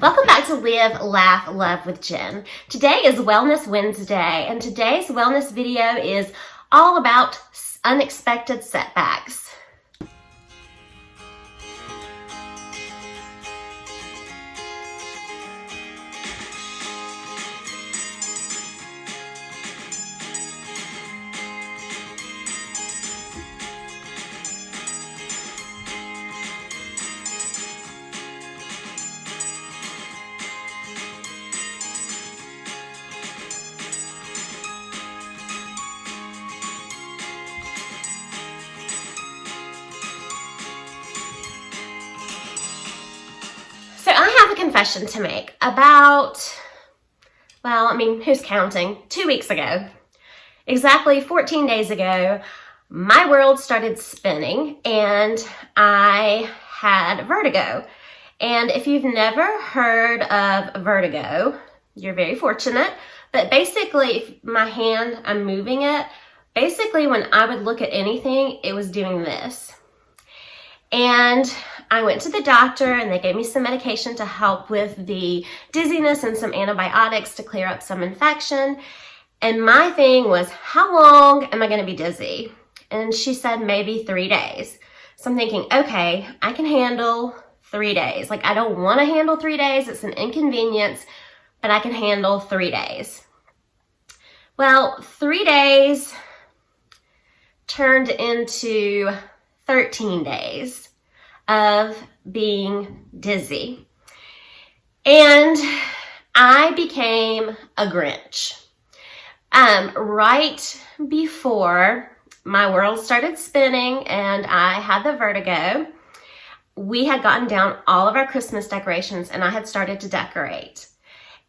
Welcome back to Live, Laugh, Love with Jen. Today is Wellness Wednesday, and today's wellness video is all about unexpected setbacks. So I have a confession to make about, who's counting? 2 weeks ago, exactly 14 days ago, my world started spinning and I had vertigo. And if you've never heard of vertigo, you're very fortunate. But basically, if my hand, I'm moving it, basically when I would look at anything, it was doing this. And I went to the doctor and they gave me some medication to help with the dizziness and some antibiotics to clear up some infection. And my thing was, how long am I going to be dizzy? And she said maybe 3 days. So I'm thinking, okay, I can handle 3 days. Like, I don't want to handle 3 days. It's an inconvenience, but I can handle 3 days. Well, 3 days turned into 13 days of being dizzy. And I became a Grinch. Right before my world started spinning and I had the vertigo, we had gotten down all of our Christmas decorations and I had started to decorate.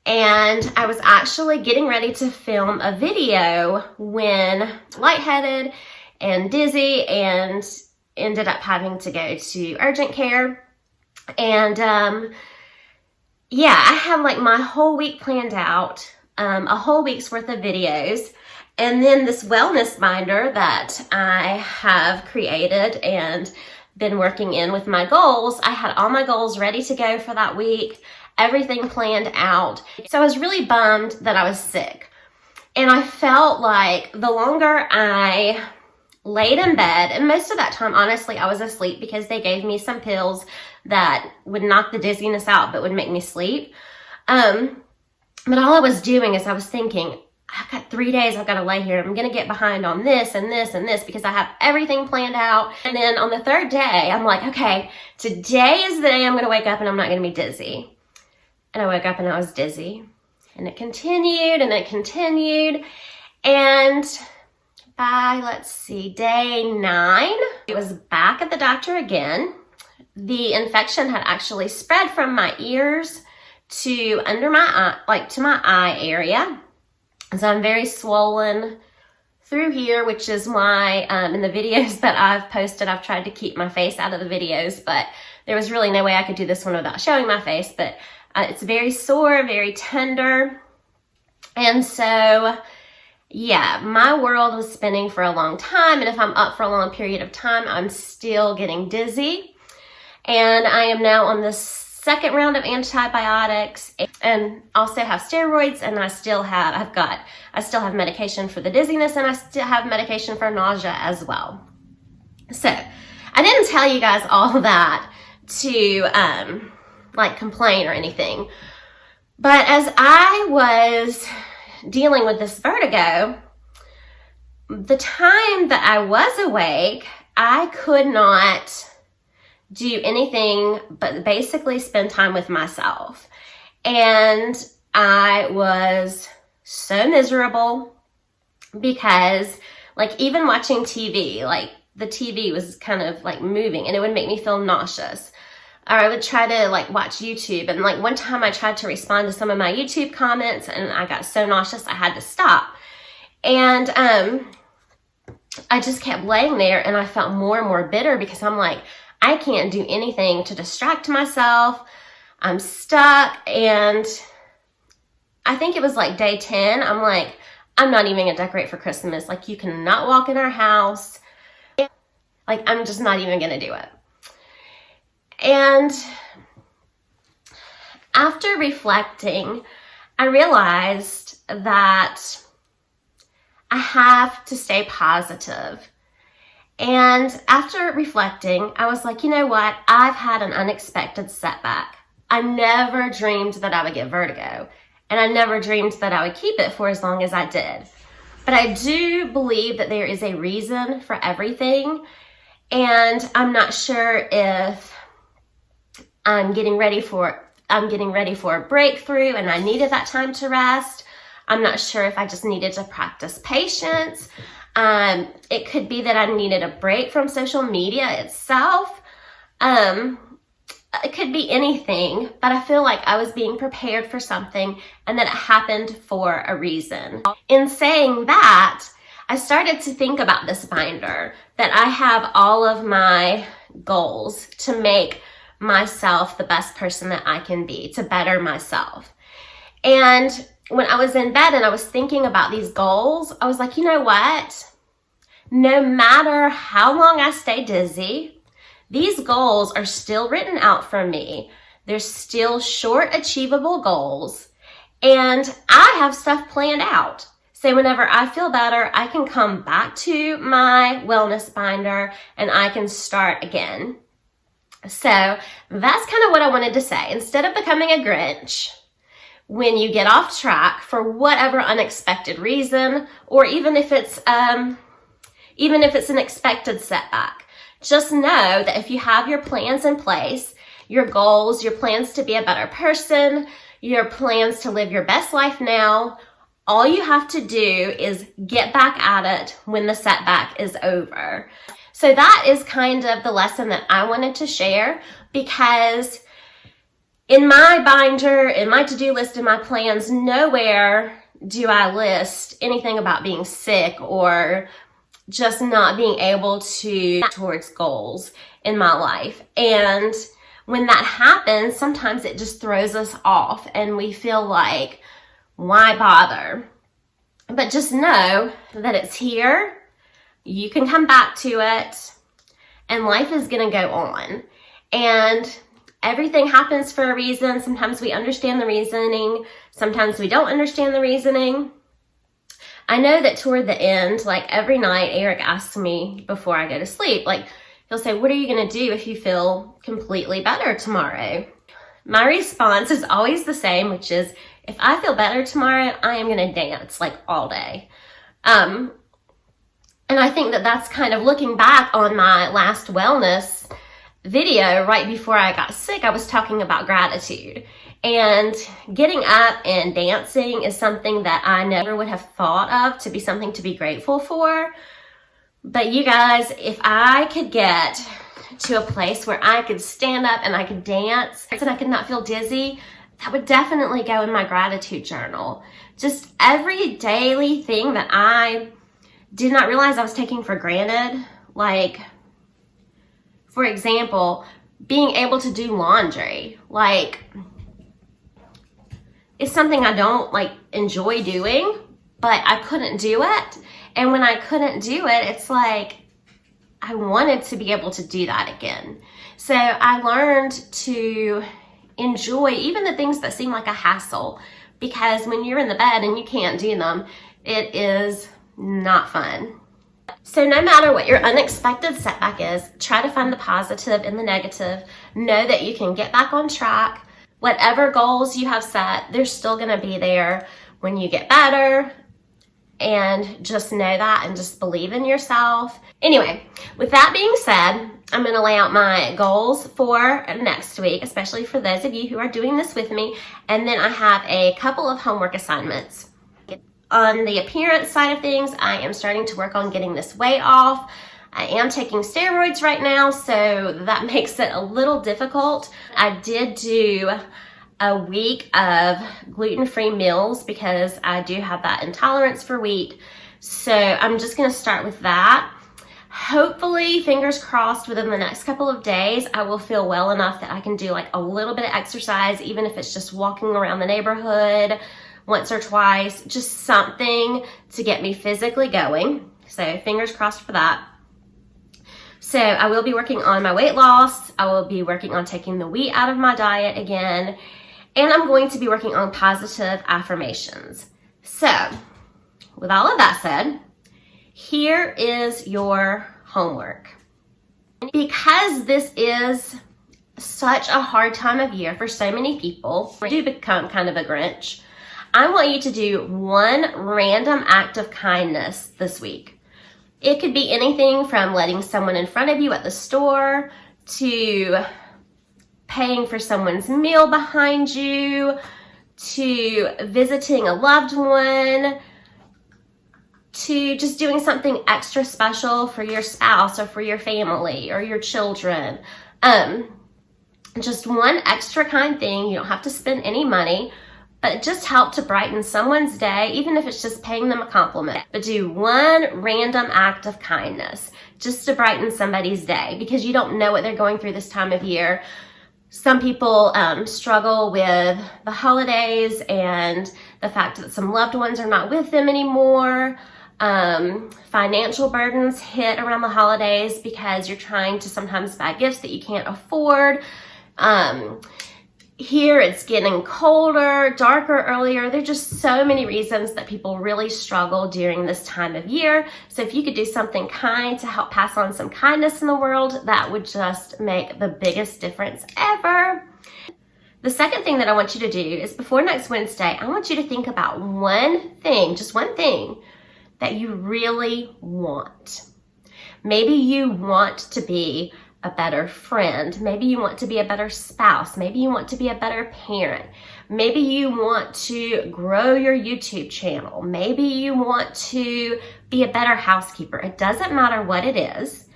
And I was actually getting ready to film a video when lightheaded and dizzy and ended up having to go to urgent care. And I had like my whole week planned out, a whole week's worth of videos. And then this wellness binder that I have created and been working in with my goals, I had all my goals ready to go for that week, everything planned out. So I was really bummed that I was sick. And I felt like the longer I laid in bed, and most of that time, honestly, I was asleep because they gave me some pills that would knock the dizziness out but would make me sleep. But all I was doing is I was thinking, I've got 3 days I've got to lay here. I'm going to get behind on this and this and this because I have everything planned out. And then on the third day, I'm like, okay, today is the day I'm going to wake up and I'm not going to be dizzy. And I woke up and I was dizzy. And it continued and it continued. And by, day 9, it was back at the doctor again. The infection had actually spread from my ears to under my eye, to my eye area. So I'm very swollen through here, which is why in the videos that I've posted, I've tried to keep my face out of the videos, but there was really no way I could do this one without showing my face. But it's very sore, very tender. And so, yeah, my world was spinning for a long time. And if I'm up for a long period of time, I'm still getting dizzy. And I am now on the second round of antibiotics and also have steroids. And I still have medication for the dizziness and I still have medication for nausea as well. So I didn't tell you guys all that to complain or anything. But as I was dealing with this vertigo, the time that I was awake, I could not do anything but basically spend time with myself. And I was so miserable because even watching TV, the TV was kind of moving and it would make me feel nauseous. Or I would try to watch YouTube, and one time I tried to respond to some of my YouTube comments and I got so nauseous I had to stop. And I just kept laying there and I felt more and more bitter because I'm like, I can't do anything to distract myself. I'm stuck. And I think it was day 10. I'm like, I'm not even gonna decorate for Christmas. You cannot walk in our house. I'm just not even gonna do it. And after reflecting, I realized that I have to stay positive. And after reflecting, I was like, you know what? I've had an unexpected setback. I never dreamed that I would get vertigo, and I never dreamed that I would keep it for as long as I did. But I do believe that there is a reason for everything, and I'm not sure if I'm getting ready for a breakthrough and I needed that time to rest. I'm not sure if I just needed to practice patience. It could be that I needed a break from social media itself. It could be anything, but I feel like I was being prepared for something and that it happened for a reason. In saying that, I started to think about this binder, that I have all of my goals to make myself the best person that I can be, to better myself. And when I was in bed and I was thinking about these goals, I was like, you know what? No matter how long I stay dizzy, these goals are still written out for me. They're still short, achievable goals. And I have stuff planned out. So whenever I feel better, I can come back to my wellness binder and I can start again. So that's kind of what I wanted to say. Instead of becoming a Grinch, when you get off track for whatever unexpected reason, or even if it's an expected setback, just know that if you have your plans in place, your goals, your plans to be a better person, your plans to live your best life now, all you have to do is get back at it when the setback is over. So that is kind of the lesson that I wanted to share, because in my binder, in my to-do list, in my plans, nowhere do I list anything about being sick or just not being able to towards goals in my life. And when that happens, sometimes it just throws us off and we feel like, why bother? But just know that it's here. You can come back to it and life is going to go on. And everything happens for a reason. Sometimes we understand the reasoning. Sometimes we don't understand the reasoning. I know that toward the end, like every night, Eric asks me before I go to sleep, like he'll say, what are you going to do if you feel completely better tomorrow? My response is always the same, which is, if I feel better tomorrow, I am going to dance like all day. And I think that that's kind of looking back on my last wellness video right before I got sick. I was talking about gratitude. And getting up and dancing is something that I never would have thought of to be something to be grateful for. But you guys, if I could get to a place where I could stand up and I could dance and I could not feel dizzy, that would definitely go in my gratitude journal. Just every daily thing that I did not realize I was taking for granted. Like, for example, being able to do laundry. Like, it's something I don't enjoy doing, but I couldn't do it. And when I couldn't do it, it's like I wanted to be able to do that again. So I learned to enjoy even the things that seem like a hassle, because when you're in the bed and you can't do them, it is not fun. So no matter what your unexpected setback is, try to find the positive in the negative. Know that you can get back on track. Whatever goals you have set, they're still going to be there when you get better. And just know that and just believe in yourself. Anyway, with that being said, I'm going to lay out my goals for next week, especially for those of you who are doing this with me. And then I have a couple of homework assignments. On the appearance side of things, I am starting to work on getting this weight off. I am taking steroids right now, so that makes it a little difficult. I did do a week of gluten-free meals because I do have that intolerance for wheat. So I'm just gonna start with that. Hopefully, fingers crossed, within the next couple of days, I will feel well enough that I can do a little bit of exercise, even if it's just walking around the neighborhood once or twice, just something to get me physically going. So fingers crossed for that. So I will be working on my weight loss. I will be working on taking the wheat out of my diet again. And I'm going to be working on positive affirmations. So, with all of that said, here is your homework. Because this is such a hard time of year for so many people, I do become kind of a Grinch. I want you to do one random act of kindness this week. It could be anything from letting someone in front of you at the store to paying for someone's meal behind you, to visiting a loved one, to just doing something extra special for your spouse or for your family or your children. Just one extra kind thing. You don't have to spend any money, but just help to brighten someone's day, even if it's just paying them a compliment. But do one random act of kindness just to brighten somebody's day, because you don't know what they're going through this time of year. Some people struggle with the holidays and the fact that some loved ones are not with them anymore. Financial burdens hit around the holidays because you're trying to sometimes buy gifts that you can't afford. Here it's getting colder, darker earlier. There are just so many reasons that people really struggle during this time of year. So if you could do something kind to help pass on some kindness in the world, that would just make the biggest difference ever. The second thing that I want you to do is before next Wednesday, I want you to think about one thing, just one thing that you really want. Maybe you want to be a better friend. Maybe you want to be a better spouse. Maybe you want to be a better parent. Maybe you want to grow your YouTube channel. Maybe you want to be a better housekeeper. It doesn't matter what it is,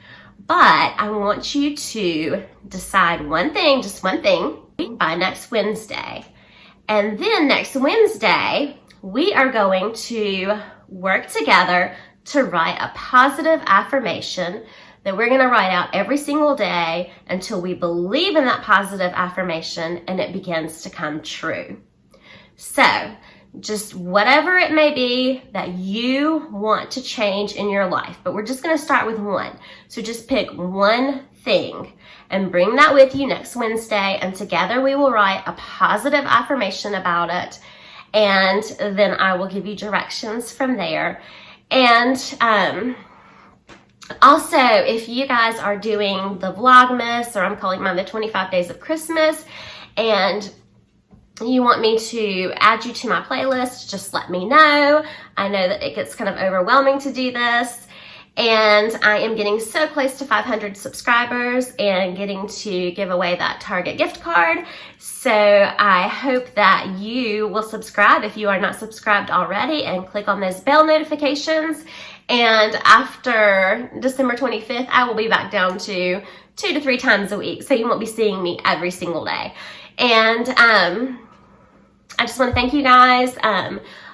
but I want you to decide one thing, just one thing, by next Wednesday. And then next Wednesday, we are going to work together to write a positive affirmation that we're going to write out every single day until we believe in that positive affirmation and it begins to come true. So, just whatever it may be that you want to change in your life, but we're just going to start with one. So just pick one thing and bring that with you next Wednesday, and together we will write a positive affirmation about it, and then I will give you directions from there. And also, if you guys are doing the Vlogmas, or I'm calling mine the 25 Days of Christmas, and you want me to add you to my playlist, just let me know. I know that it gets kind of overwhelming to do this, and I am getting so close to 500 subscribers and getting to give away that Target gift card. So I hope that you will subscribe if you are not subscribed already, and click on those bell notifications. And after December 25th, I will be back down to 2 to 3 times a week. So you won't be seeing me every single day. And I just want to thank you guys.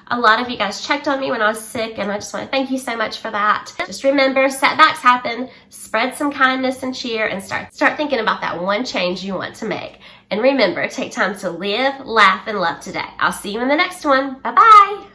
A lot of you guys checked on me when I was sick, and I just want to thank you so much for that. Just remember, setbacks happen. Spread some kindness and cheer, and start thinking about that one change you want to make. And remember, take time to live, laugh, and love today. I'll see you in the next one. Bye-bye.